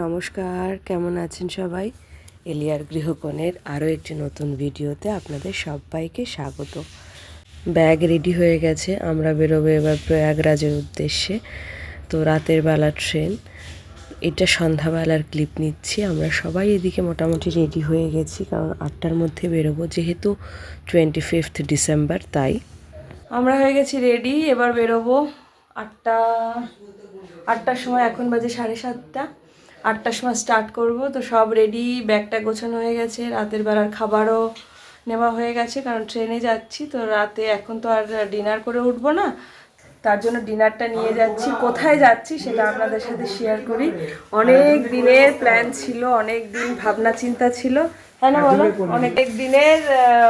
নমস্কার, কেমন আছেন সবাই? এলিয়ার গৃহকোণের আরও একটি নতুন ভিডিওতে আপনাদের সবাইকে স্বাগত। ব্যাগ রেডি হয়ে গেছে, আমরা বেরোবো এবার প্রয়াগরাজের উদ্দেশ্যে। তো রাতের বেলা ট্রেন, এটা সন্ধ্যাবেলার ক্লিপ নিচ্ছি। আমরা সবাই এদিকে মোটামুটি রেডি হয়ে গেছি, কারণ 8টার মধ্যে বেরোবো, যেহেতু 25 ডিসেম্বর। তাই আমরা হয়ে গেছি রেডি, এবার বেরোবো 8টার সময়। এখন বাজে 7:30। 8টার সময় স্টার্ট করব। তো সব রেডি, ব্যাগটা গোছানো হয়ে গেছে, রাতের বেলার খাবারও নেওয়া হয়ে গেছে, কারণ ট্রেনে যাচ্ছি তো রাতে। এখন তো আর ডিনার করে উঠবো না, তার জন্য ডিনারটা নিয়ে যাচ্ছি। কোথায় যাচ্ছি সেটা আপনাদের সাথে শেয়ার করি। অনেক দিনের প্ল্যান ছিল, অনেক দিন ভাবনা চিন্তা ছিল, তাই না বলো? অনেক দিনের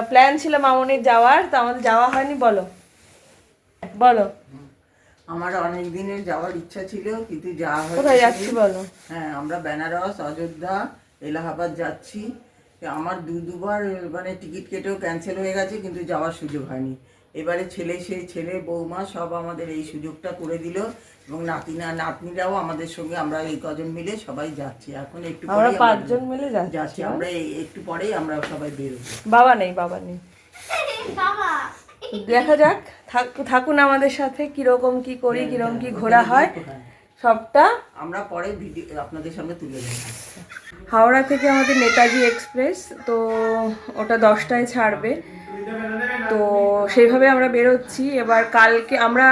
প্ল্যান ছিল মামনির যাওয়ার, তো আমাদের যাওয়া হয়নি। বলো বলো। আমার অনেক দিনের যাওয়ার ইচ্ছা ছিল, কিন্তু যাওয়া হয়নি। কোথায় যাচ্ছি বলো? হ্যাঁ, আমরা বেনারস, অযোধ্যা, এলাহাবাদ যাচ্ছি। আমার দুবার মানে টিকিট কেটেও ক্যান্সেল হয়ে গেছে, কিন্তু যাওয়ার সুযোগ হয়নি। এবারে ছেলে বৌমা সব আমাদের এই সুযোগটা করে দিল, এবং নাতনিরাও আমাদের সঙ্গে। আমরা এই কজন মিলে সবাই যাচ্ছি। এখন একটু আমরা পরেই 5 জন মিলে যাচ্ছি। আমরা একটু পরেই আমরা সবাই বেরোবো। বাবা নেই দেখা যাক, থাকুন আমাদের সাথে। কিরকম কি করি, কিরকম কি ঘোরা হয়, সবটা আমরা পরে ভিডিও আপনাদের সামনে তুলে দেবো। হাওড়া থেকে আমাদের নেতাজি এক্সপ্রেস, তো ওটা 10টায় ছাড়বে। তো সেইভাবে আমরা বেরোচ্ছি। এবার কালকে আমরা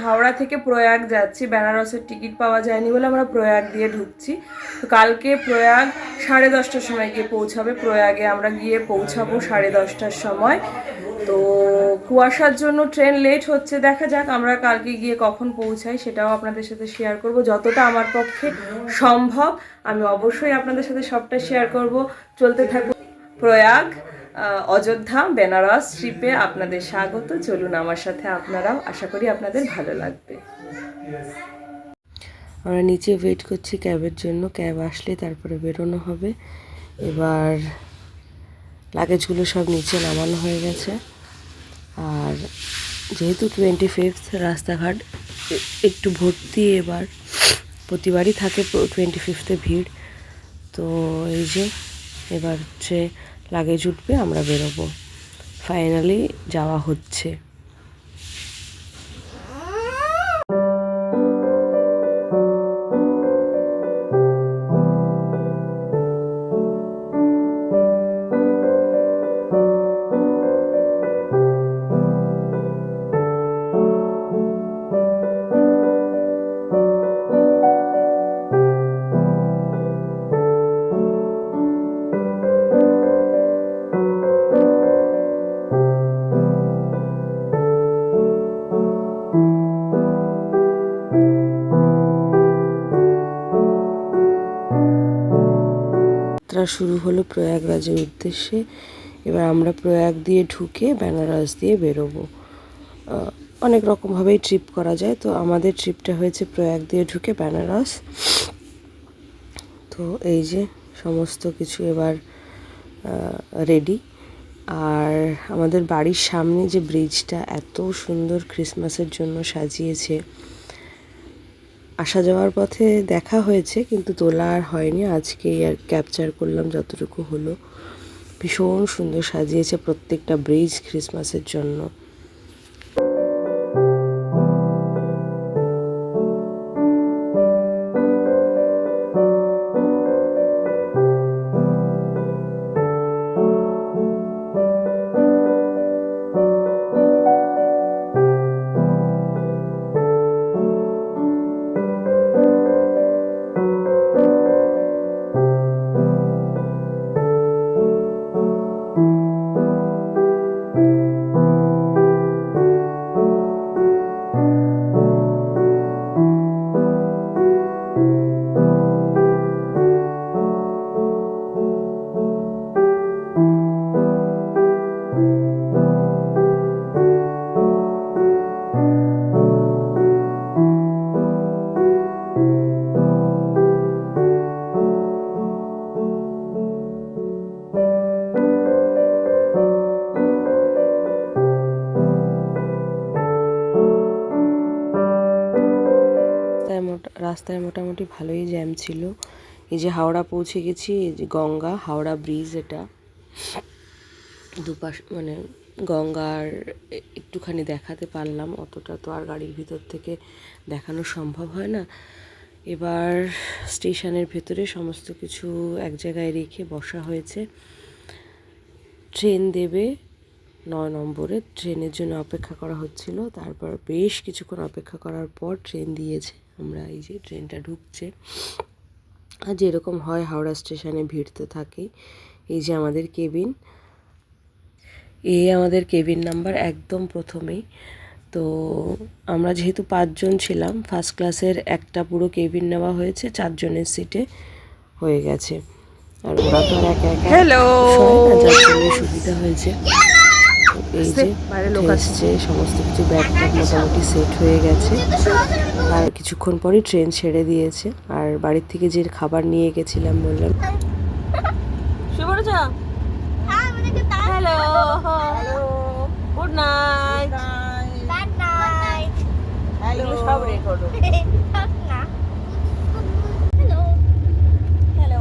হাওড়া থেকে প্রয়াগ যাচ্ছি, বেনারসের টিকিট পাওয়া যায়নি বলে আমরা প্রয়াগ দিয়ে ঢুকছি। তো কালকে প্রয়াগ 10:30টার সময় গিয়ে পৌঁছাবে। প্রয়াগে আমরা গিয়ে পৌঁছাবো 10:30টার সময়। তো কুয়াশার জন্য ট্রেন লেট হচ্ছে, দেখা যাক আমরা কালকে গিয়ে কখন পৌঁছাই, সেটাও আপনাদের সাথে শেয়ার করব। যতটা আমার পক্ষে সম্ভব আমি অবশ্যই আপনাদের সাথে সবটা শেয়ার করব। চলতে থাকুন। প্রয়াগ, অযোধ্যা, বেনারস ট্রিপে আপনাদের স্বাগত। চলুন আমার সাথে আপনারাও, আশা করি আপনাদের ভালো লাগবে। আমরা নিচে ওয়েট করছি ক্যাবের জন্য, ক্যাব আসলে তারপরে বেরোনো হবে। এবার লাগেজগুলো সব নিচে নামানো হয়ে গেছে। আর যেহেতু 25 রাস্তাঘাট একটু ভর্তি, এবার প্রতিবারই থাকে 25-এ ভিড়। তো এই যে এবার হচ্ছে লাগেজ উঠবে, আমরা বেরোবো। ফাইনালি যাওয়া হচ্ছে। যাত্রা শুরু হলো প্রয়াগরাজের উদ্দেশ্যে। এবার আমরা প্রয়াগ দিয়ে ঢুকে বেনারস দিয়ে বেরোবো। অনেক রকমভাবেই ট্রিপ করা যায়, তো আমাদের ট্রিপটা হয়েছে প্রয়াগ দিয়ে ঢুকে বেনারস। তো এই যে সমস্ত কিছু এবার রেডি। আর আমাদের বাড়ির সামনে যে ব্রিজটা এত সুন্দর ক্রিসমাসের জন্য সাজিয়েছে, আসা যাওয়ার পথে দেখা হয়েছে, কিন্তু তোলা আর হয়নি। আজকেই আর ক্যাপচার করলাম যতটুকু হলো। ভীষণ সুন্দর সাজিয়েছে প্রত্যেকটা ব্রিজ ক্রিসমাসের জন্য। রাস্তায় মোটামুটি ভালোই জ্যাম ছিল, এই যে হাওড়া পৌঁছে গেছি, এই যে গঙ্গা হাওড়া ব্রিজ, এটা দুপাশ মানে গঙ্গার একটুখানি দেখাতে পারলাম, অতটা তো আর গাড়ির ভিতর থেকে দেখানো সম্ভব হয় না। এবার স্টেশনের ভেতরে সমস্ত কিছু এক জায়গায় রেখে বসা হয়েছে। ট্রেন দেবে 9 নম্বরে, ট্রেনের জন্য অপেক্ষা করা হচ্ছিল। তারপর বেশ কিছুক্ষণ অপেক্ষা করার পর ট্রেন দিয়েছে। আমরা এই যে ট্রেনটা ঢুকছে, আর যেরকম হয় হাওড়া স্টেশনে ভিড় তো থাকেই। এই যে আমাদের কেবিন, আমাদের কেবিন নাম্বার একদম প্রথমেই। তো আমরা যেহেতু 5 জন ছিলাম, ফার্স্ট ক্লাসের একটা পুরো কেবিন নেওয়া হয়েছে, 4 জনের সিটে হয়ে গেছে। আর ওরা তো আর একা একা হ্যালো, যার জন্য সুবিধা হয়েছে। এই যে এসছে, সমস্ত কিছু ব্যাগ ট্যাগ মোটামুটি সেট হয়ে গেছে। আর কিছুক্ষণ পরই ট্রেন ছেড়ে দিয়েছে। আর বাড়ির থেকে যে খাবার নিয়ে গেছিলাম বললাম, হ্যালো, গুড নাইট, এগুলো সব রেকর্ড। হ্যালো,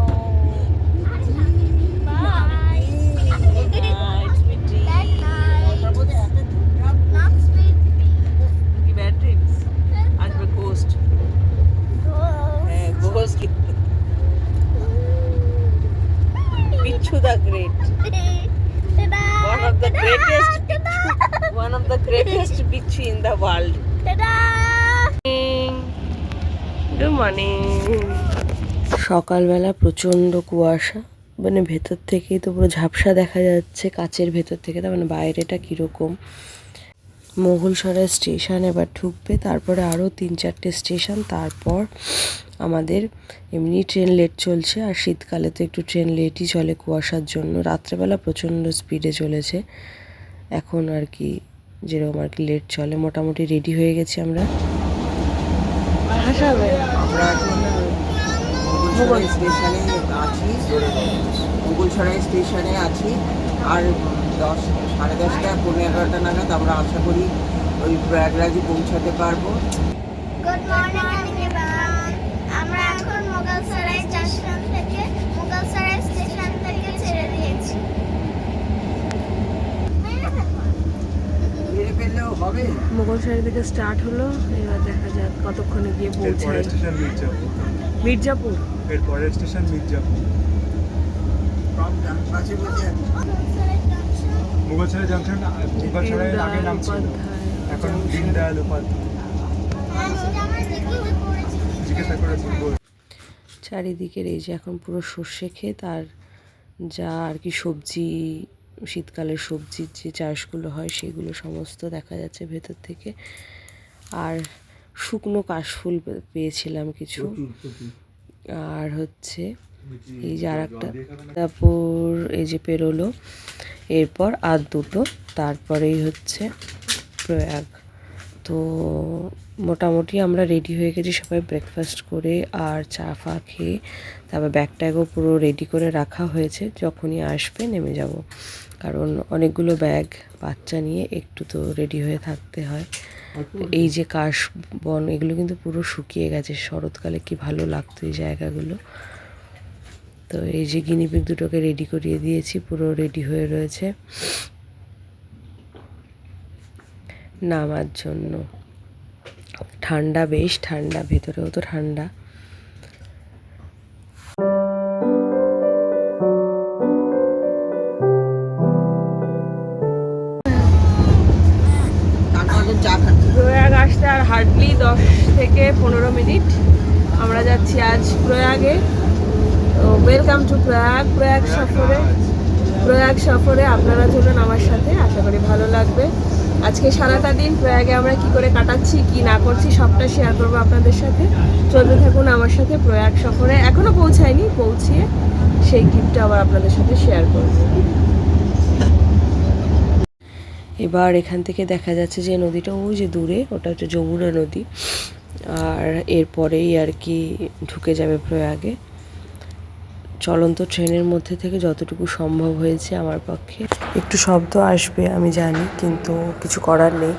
আসবে গোস্ট, হ্যাঁ গোস্ট, বিচ্ছু the great, one of the greatest বিচ্ছু in the world. Good morning. সকালবেলা প্রচণ্ড কুয়াশা, মানে ভেতর থেকেই তো পুরো ঝাপসা দেখা যাচ্ছে কাচের ভেতর থেকে, তার মানে বাইরেটা কীরকম। মোগলসরাই স্টেশন এবার ঢুকবে, তারপরে আরও 3-4টে স্টেশন, তারপর আমাদের এমনি ট্রেন লেট চলছে। আর শীতকালে তো একটু ট্রেন লেটই চলে কুয়াশার জন্য। রাত্রেবেলা প্রচণ্ড স্পিডে চলেছে, এখন আর কি যেরকম আর কি লেট চলে। মোটামুটি রেডি হয়ে গেছি আমরা। আমরা এখন মুঘলসরাই স্টেশনে আছি, মুঘলসরাই স্টেশনে আছি। আর 10, 10:30, 11:15 নাগাদ আমরা আশা করি ওই প্রয়াগরাজে পৌঁছাতে পারবো। গুড মর্নিং এভরিওয়ান, আমরা এখন মুঘলসরাই স্টেশন থেকে ছেড়ে দিয়েছি। মুঘলসরাই থেকে স্টার্ট হলো, এবার দেখা যাক কতক্ষণে গিয়ে পৌঁছায়। মির্জাপুর, এর পরের স্টেশন মির্জাপুর। মুঘলসরাই জাংশন, মুঘলসরাই আগে নাম ছিল, এখন দীনদয়াল উপাধ্যায়। জিজ্ঞাসা করে বলবো। চারিদিকের এই যে এখন পুরো সর্ষে ক্ষেত, আর যা আর কি সবজি, শীতকালের সবজির যে চাষগুলো হয় সেগুলো সমস্ত দেখা যাচ্ছে ভেতর থেকে। আর শুকনো কাশফুল পেয়েছিলাম কিছু। আর হচ্ছে এই যে আর একটা, তারপর এই যে পেরোলো, এরপর আর দুটো, তারপরেই হচ্ছে প্রয়াগ। তো মোটামুটি আমরা রেডি হয়ে গেছি সবাই, ব্রেকফাস্ট করে আর চা ফা খেয়ে। তারপর ব্যাগ ট্যাগও পুরো রেডি করে রাখা হয়েছে, যখনই আসবে নেমে যাব। কারণ অনেকগুলো ব্যাগ, বাচ্চা নিয়ে একটু তো রেডি হয়ে থাকতে হয়। এই যে কাশ বন, এগুলো কিন্তু পুরো শুকিয়ে গেছে, শরৎকালে কি ভালো লাগতো এই জায়গাগুলো। তো এই যে গিনিপিগ দুটোকে রেডি করিয়ে দিয়েছি, পুরো রেডি হয়ে রয়েছে নামার জন্য। ঠান্ডা, বেশ ঠান্ডা, ভেতরেও তো ঠান্ডা। প্রয়াগ আসতে আর হার্ডলি 10 থেকে 15 মিনিট। আমরা যাচ্ছি আজ প্রয়াগে। তো ওয়েলকাম টু প্রয়াগ সফরে আপনারা চলুন আমার সাথে, আশা করি ভালো লাগবে। আজকে সারাটা দিন প্রয়াগে আমরা কি করে কাটাচ্ছি, কি না করছি, সবটা শেয়ার করবো আপনাদের সাথে। চলতে থাকুন আমার সাথে প্রয়াগ সফরে। এখনো পৌঁছায়নি, পৌঁছিয়ে সেই ক্লিপটা আবার আপনাদের সাথে শেয়ার করব। এবার এখান থেকে দেখা যাচ্ছে যে নদীটা ওই যে দূরে, ওটা হচ্ছে যমুনা নদী। আর এরপরেই আর কি ঢুকে যাবে প্রয়াগে। চলন্ত ট্রেনের মধ্যে থেকে যতটুকু সম্ভব হয়েছে আমার পক্ষে। একটু শব্দ আসবে আমি জানি, কিন্তু কিছু করার নেই।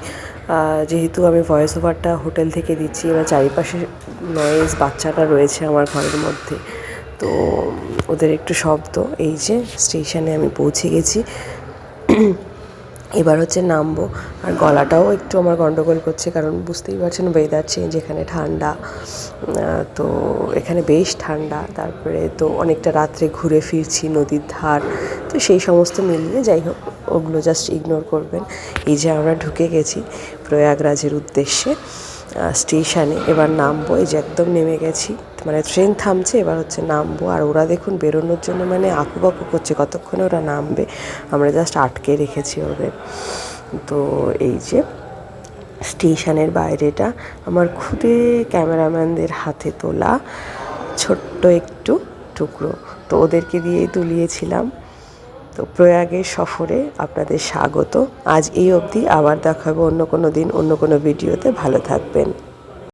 যেহেতু আমি ভয়েস ওভারটা হোটেল থেকে দিচ্ছি, এবার চারিপাশে নয়েজ, বাচ্চাটা রয়েছে আমার ঘরের মধ্যে, তো ওদের একটু শব্দ। এই যে স্টেশনে আমি পৌঁছে গেছি, এবার হচ্ছে নামবো। আর গলাটাও একটু আমার গন্ডগোল করছে, কারণ বুঝতেই পারছেন ওয়েদার চেঞ্জ, এখানে ঠান্ডা, তো এখানে বেশ ঠান্ডা। তারপরে তো অনেকটা রাত্রে ঘুরে ফিরছি, নদীর ধার, তো সেই সমস্ত মিলিয়ে যাই হোক, ওগুলো জাস্ট ইগনোর করবেন। এই যে আমরা ঢুকে গেছি প্রয়াগরাজের উদ্দেশ্যে স্টেশনে, এবার নামবো। এই যে একদম নেমে গেছি, মানে ট্রেন থামছে, এবার হচ্ছে নামবো। আর ওরা দেখুন বেরোনোর জন্য মানে আঁকুবাকু করছে, কতক্ষণে ওরা নামবে, আমরা জাস্ট আটকে রেখেছি ওদের। তো এই যে স্টেশনের বাইরেটা আমার খুদে ক্যামেরাম্যানদের হাতে তোলা ছোট্ট একটু টুকরো, তো ওদেরকে দিয়েই তুলিয়েছিলাম। তো প্রয়াগের সফরে আপনাদের স্বাগত। আজ এই অবধি, আবার দেখা হবে অন্য কোনো দিন অন্য কোনো ভিডিওতে। ভালো থাকবেন।